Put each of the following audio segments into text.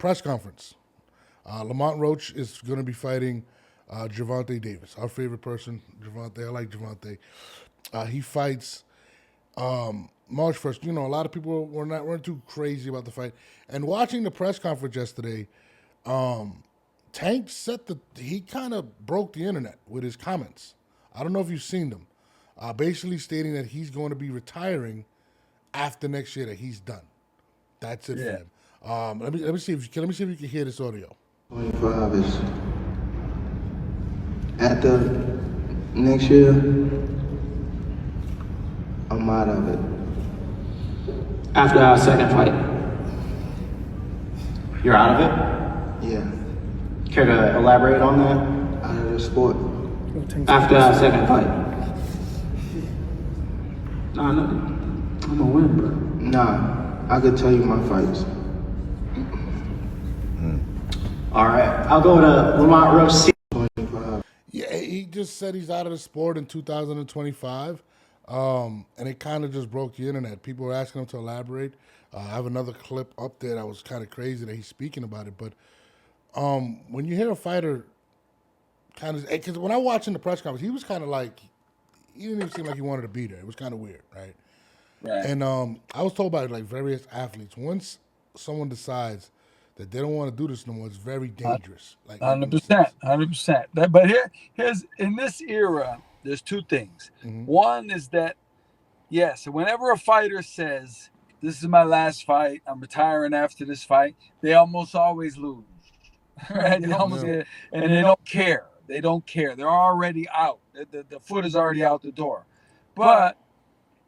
press conference. Lamont Roach is going to be fighting Gervonta Davis, our favorite person, Gervonta. I like Gervonta. He fights March 1st. You know, a lot of people weren't too crazy about the fight. And watching the press conference yesterday, Tank he kind of broke the internet with his comments. I don't know if you've seen them. Basically stating that he's going to be retiring after next year, that he's done. That's it for him. Let me see if you can hear this audio. 25 is after next year. I'm out of it. After our second fight, you're out of it? Yeah, Care to elaborate on that? out of the sport. After our second fight. Nah, no, I'm gonna win, bro. Nah, I could tell you my fights. All right, I'll go to Lamont Roach. 25. Yeah, he just said he's out of the sport in 2025, and it kind of just broke the internet. People were asking him to elaborate. I have another clip up there that was kind of crazy that he's speaking about it. But when you hear a fighter kind of, because when I watched in the press conference, he was kind of like, he didn't even seem like he wanted to be there. It was kind of weird, right? Right. And I was told by like various athletes, once someone decides that they don't want to do this no more, it's very dangerous. Like 100%. But here's in this era, there's two things. One is that, yes, whenever a fighter says, "This is my last fight, I'm retiring after this fight," they almost always lose, right? They almost get, and they don't care. They don't care. They're already out. The foot is already out the door. But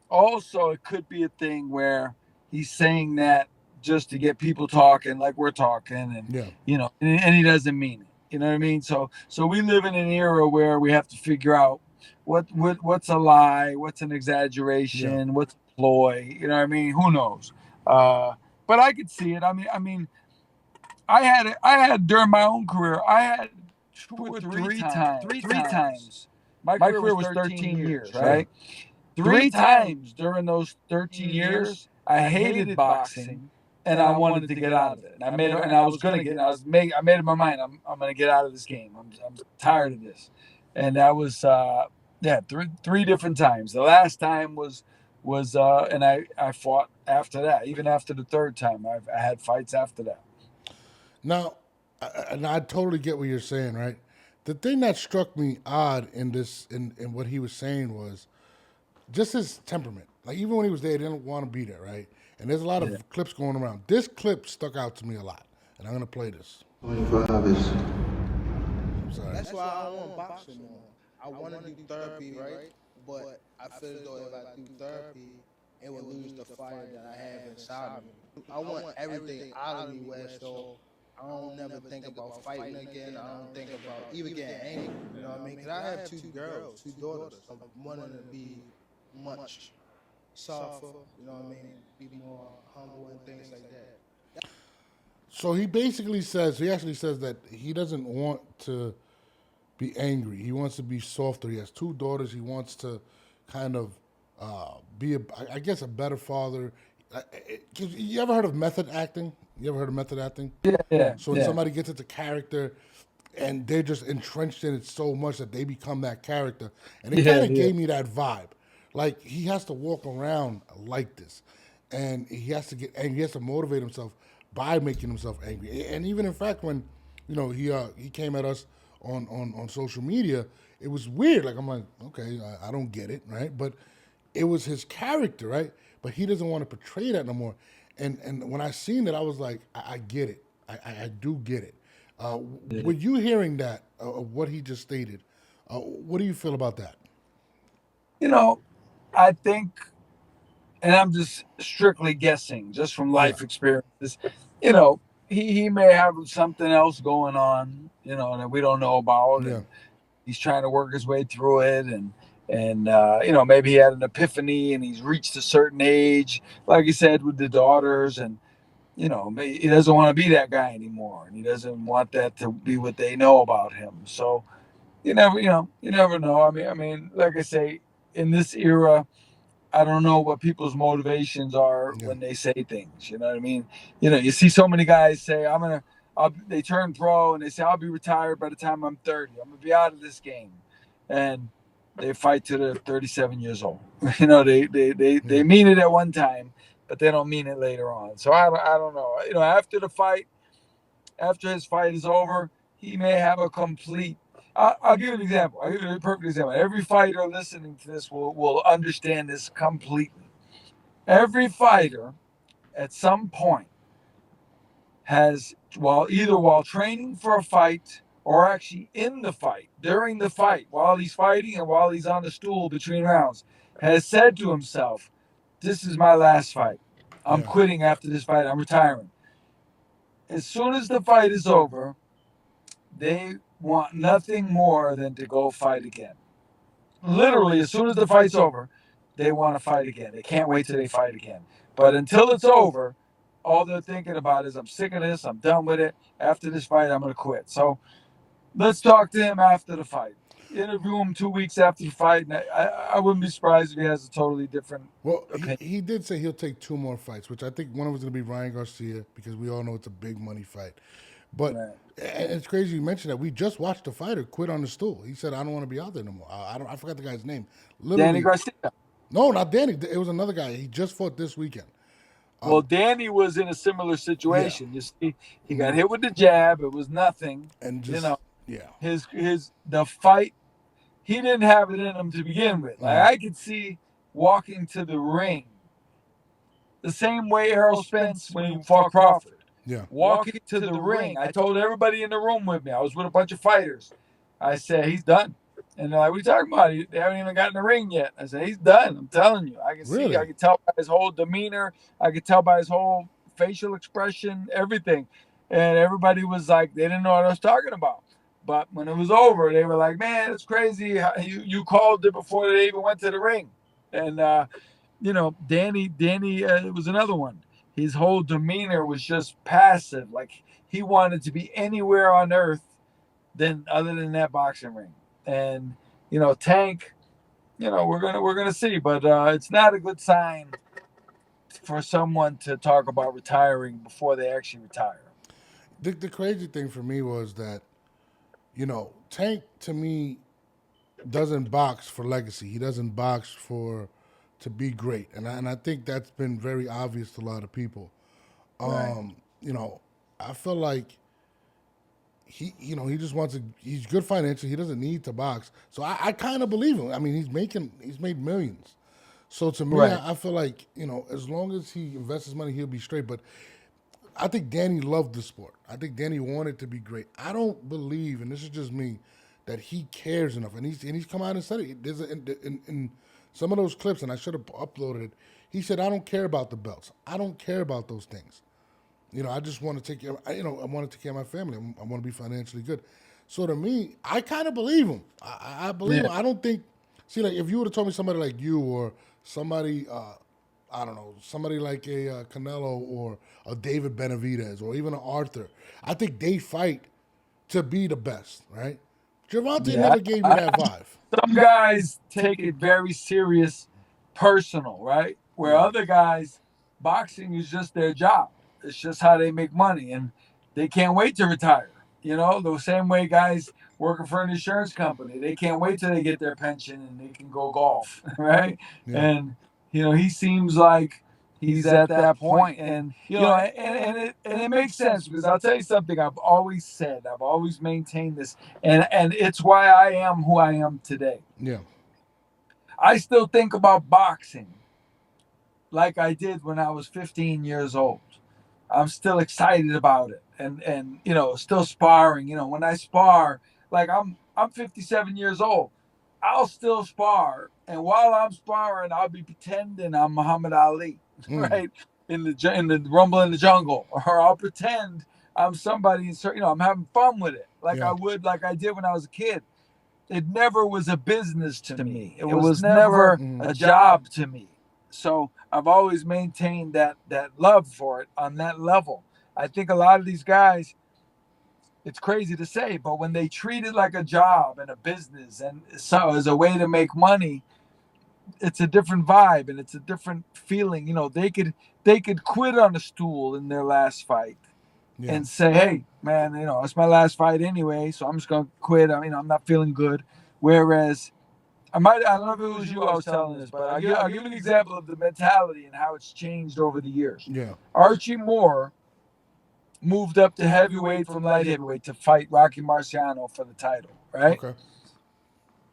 also, it could be a thing where he's saying that just to get people talking like we're talking, and and he doesn't mean it. You know what I mean? So we live in an era where we have to figure out what's a lie, what's an exaggeration, what's a ploy. You know what I mean? Who knows? But I could see it. I mean, I had during my own career, I had two or three times. My career was 13 years, right? 3 times during those 13 years, I hated boxing, and I wanted to get out of it. And I made up my mind. I'm going to get out of this game. I'm tired of this. And that was three different times. The last time was and I fought after that. Even after the third time, I had fights after that. Now, I totally get what you're saying, right? The thing that struck me odd in what he was saying was just his temperament. Like, even when he was there, he didn't want to be there, right? And there's a lot of clips going around. This clip stuck out to me a lot, and I'm going to play this. 25 is. I'm sorry. That's why I don't want boxing more. I want to do therapy, right? But I feel as though if I do therapy, it would lose the fire that I have inside me. I want everything out of me where so I don't never think about fighting again. I don't think about even getting angry. You know what I mean? Because I have 2 girls, 2 daughters. I'm wanting to be much softer, you know what I mean? Be more humble and things like that. So he actually says that he doesn't want to be angry. He wants to be softer. He has 2 daughters. He wants to kind of be, I guess, a better father. You ever heard of method acting? You ever heard of method acting? Yeah. So when somebody gets into character and they're just entrenched in it so much that they become that character. And it kind of gave me that vibe. Like, he has to walk around like this. And he has to get angry. He has to motivate himself by making himself angry. And even in fact, when, he came at us on social media, it was weird. Like, I'm like, okay, I don't get it, right? But it was his character, right? But he doesn't want to portray that no more. And when I seen it, I was like, I get it. I do get it. With you hearing that, what he just stated, what do you feel about that? I think, and I'm just strictly guessing, just from life experiences, he may have something else going on, that we don't know about. Yeah. And he's trying to work his way through it. And maybe he had an epiphany and he's reached a certain age, like you said, with the daughters. And, he doesn't want to be that guy anymore. And he doesn't want that to be what they know about him. So you never know. I mean, like I say, in this era, I don't know what people's motivations are Yeah. when they say things. You know what I mean? You see so many guys say, they turn pro and they say, I'll be retired by the time I'm 30. I'm going to be out of this game. And they fight to they're 37 years old. They mean it at one time, but they don't mean it later on. So I don't know. After his fight is over, he may have a complete. I'll give you an example. I'll give you a perfect example. Every fighter listening to this will understand this completely. Every fighter at some point has, while training for a fight or actually in the fight, during the fight, while he's fighting and while he's on the stool between rounds, has said to himself, this is my last fight. I'm Yeah. quitting after this fight. I'm retiring. As soon as the fight is over, they want nothing more than to go fight again. Literally, as soon as the fight's over, they want to fight again. They can't wait till they fight again. But until it's over, all they're thinking about is, I'm sick of this. I'm done with it. After this fight, I'm going to quit. So let's talk to him after the fight. Interview him 2 weeks after the fight. And I wouldn't be surprised if he has a totally different Well, opinion. he did say he'll take 2 more fights, which I think one of them is going to be Ryan Garcia, because we all know it's a big money fight. But Right. and it's crazy you mentioned that. We just watched a fighter quit on the stool. He said, "I don't want to be out there no more." I forgot the guy's name. Danny Literally, Garcia. no, not Danny. It was another guy. He just fought this weekend. Well, Danny was in a similar Yeah, situation. You see, he got hit with the jab. It was nothing. and You just know, yeah, the fight, he didn't have it in him to begin with. Like, I could see walking to the ring the same way Errol Spence when he fought Crawford. yeah, Walking to the ring, I told everybody in the room with me, I was with a bunch of fighters. I said, he's done. And they're like, what are you talking about? They haven't even gotten in the ring yet. I said, he's done. I'm telling you. I can see, really, I can tell by his whole demeanor. I could tell by his whole facial expression, everything. And everybody was like, they didn't know what I was talking about. But when it was over, they were like, man, it's crazy. You called it before they even went to the ring. And, Danny was another one. His whole demeanor was just passive. Like, he wanted to be anywhere on earth other than that boxing ring. And, Tank, we're gonna see, but it's not a good sign for someone to talk about retiring before they actually retire. the crazy thing for me was that Tank to me doesn't box for legacy. He doesn't box for to be great, and I think that's been very obvious to a lot of people. Right. You know, I feel like he just wants to. He's good financially. He doesn't need to box. So I kind of believe him. I mean, he's made millions. So to me, Right. I feel like as long as he invests his money, he'll be straight. But I think Danny loved the sport. I think Danny wanted to be great. I don't believe, and this is just me, that he cares enough. And he's come out and said it. In some of those clips, and I should have uploaded it. He said, "I don't care about the belts. I don't care about those things. I just want to take care. I want to take care of my family. I want to be financially good." So to me, I kind of believe him. I believe Yeah. him. I don't think. See, like if you would have told me somebody like you or somebody, I don't know, somebody like a Canelo or a David Benavidez or even an Arthur, I think they fight to be the best, right? Gervonta Yeah. never gave me that vibe. Some guys take it very serious, personal, right? Where Yeah, other guys, boxing is just their job. It's just how they make money, and they can't wait to retire. The same way guys working for an insurance company, they can't wait till they get their pension and they can go golf, right? yeah. And he seems like he's at that point, and it makes sense because I'll tell you something. I've always said, I've always maintained this, and it's why I am who I am today. Yeah. I still think about boxing like I did when I was 15 years old. I'm still excited about it, and still sparring. When I spar, like I'm 57 years old, I'll still spar, and while I'm sparring, I'll be pretending I'm Muhammad Ali, Mm. right? In the Rumble in the Jungle, or I'll pretend I'm somebody. I'm having fun with it, Yeah. like I did when I was a kid. It never was a business to me. It was never a job to me. So I've always maintained that love for it on that level. I think a lot of these guys, it's crazy to say, but when they treat it like a job and a business and so as a way to make money, it's a different vibe and it's a different feeling. You know, they could quit on a stool in their last fight Yeah. and say, "Hey, man, you know, it's my last fight anyway, so I'm just gonna quit. I mean, I'm not feeling good." Whereas I don't know if it was you I was telling this, but I'll give an example of the mentality and how it's changed over the years. Yeah. Archie Moore moved up to heavyweight from light heavyweight to fight Rocky Marciano for the title, right? Okay.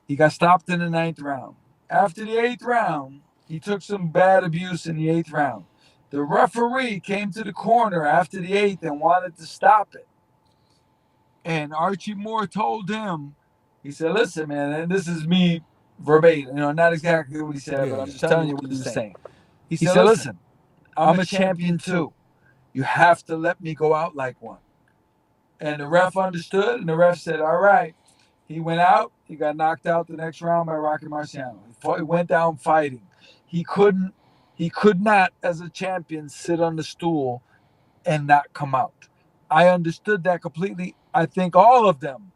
He got stopped in the 9th round. After the 8th round, he took some bad abuse in the 8th round. The referee came to the corner after the 8th and wanted to stop it. And Archie Moore told him, he said, "Listen, man, and this is me verbatim, you know, not exactly what he said, but I'm just telling you what he was saying." He said, "Listen, I'm a champion too. You have to let me go out like one." And the ref understood, and the ref said, "All right." He went out. He got knocked out the next round by Rocky Marciano. He went down fighting. He couldn't. He could not, as a champion, sit on the stool and not come out. I understood that completely. I think all of them,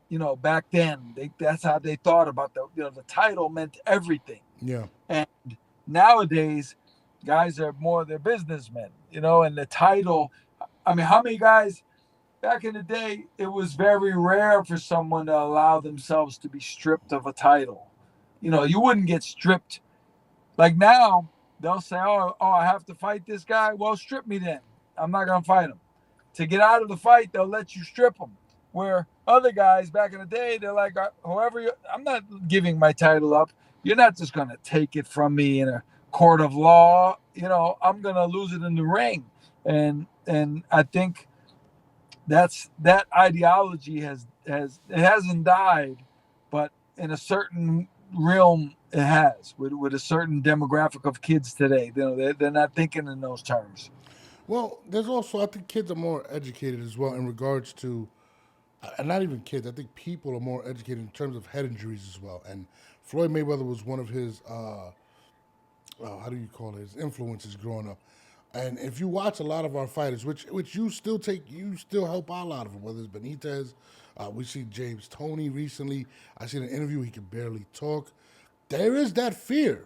you know, back then, that's how they thought about the title meant everything. Yeah. And nowadays, guys are more their businessmen, you know, and the title. I mean, how many guys back in the day, it was very rare for someone to allow themselves to be stripped of a title. You know, you wouldn't get stripped. Like now, they'll say, oh, I have to fight this guy. Well, strip me then. I'm not going to fight him. To get out of the fight, they'll let you strip him. Where other guys back in the day, they're like, I'm not giving my title up. You're not just going to take it from me in a court of law. You know, I'm going to lose it in the ring. And I think that ideology it hasn't died, but in a certain realm it has with a certain demographic of kids today. You know, they're not thinking in those terms. Well, there's also, I think kids are more educated as well in regards to, and not even kids, I think people are more educated in terms of head injuries as well. And Floyd Mayweather was one of his, how do you call it, his influences growing up. And if you watch a lot of our fighters, which you still help out a lot of them, whether it's Benitez, we see James Toney recently. I seen an interview, he could barely talk. There is that fear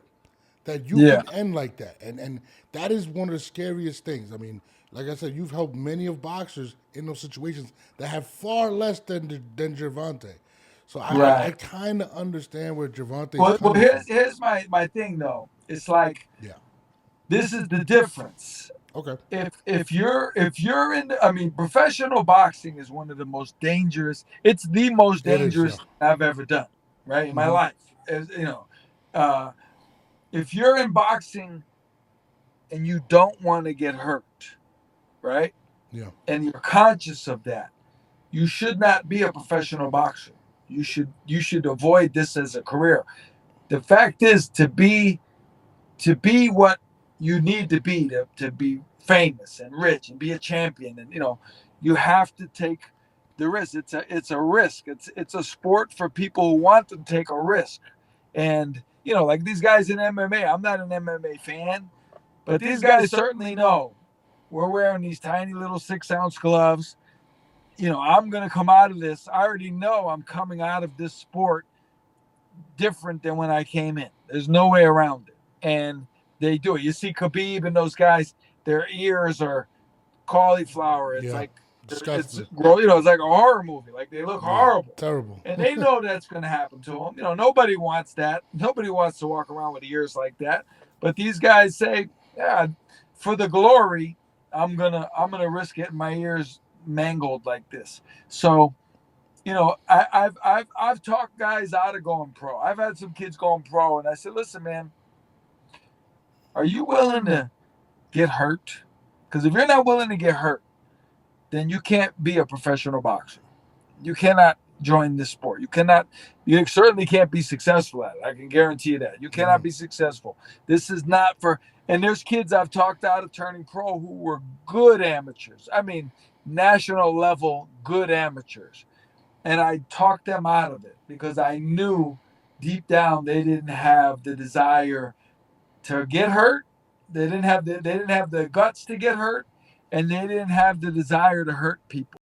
that you can end like that. And that is one of the scariest things. I mean, like I said, you've helped many of boxers in those situations that have far less than Gervonta. So I kind of understand where Gervonta's well, coming from. Here's my thing though. It's like, yeah. This is the difference. Okay. If you're in, I mean, professional boxing is one of the most dangerous. It's the most dangerous thing I've ever done, right, in my life. As you know, if you're in boxing and you don't want to get hurt, right? Yeah. And you're conscious of that, you should not be a professional boxer. You should avoid this as a career. The fact is, to be what you need to be famous and rich and be a champion, and you know, you have to take the risk. It's a risk. It's a sport for people who want to take a risk. And you know, like these guys in MMA, I'm not an MMA fan, but these guys certainly know we're wearing these tiny little 6-ounce gloves. You know, I'm going to come out of this. I already know I'm coming out of this sport different than when I came in. There's no way around it. And they do it. You see Khabib and those guys, their ears are cauliflower. It's like disgusting. It's like a horror movie. Like they look horrible. Terrible. And they know that's going to happen to them. You know, nobody wants that. Nobody wants to walk around with ears like that. But these guys say, yeah, for the glory, I'm gonna risk getting my ears mangled like this. So, you know, I've talked guys out of going pro. I've had some kids going pro, and I said, listen, man, are you willing to get hurt? Because if you're not willing to get hurt, then you can't be a professional boxer. You cannot join this sport. You certainly can't be successful at it. I can guarantee you that. You cannot be successful. This is not for, and there's kids I've talked out of turning pro who were good amateurs. I mean, national level good amateurs. And I talked them out of it because I knew deep down they didn't have the desire to get hurt. They didn't have the guts to get hurt, and they didn't have the desire to hurt people.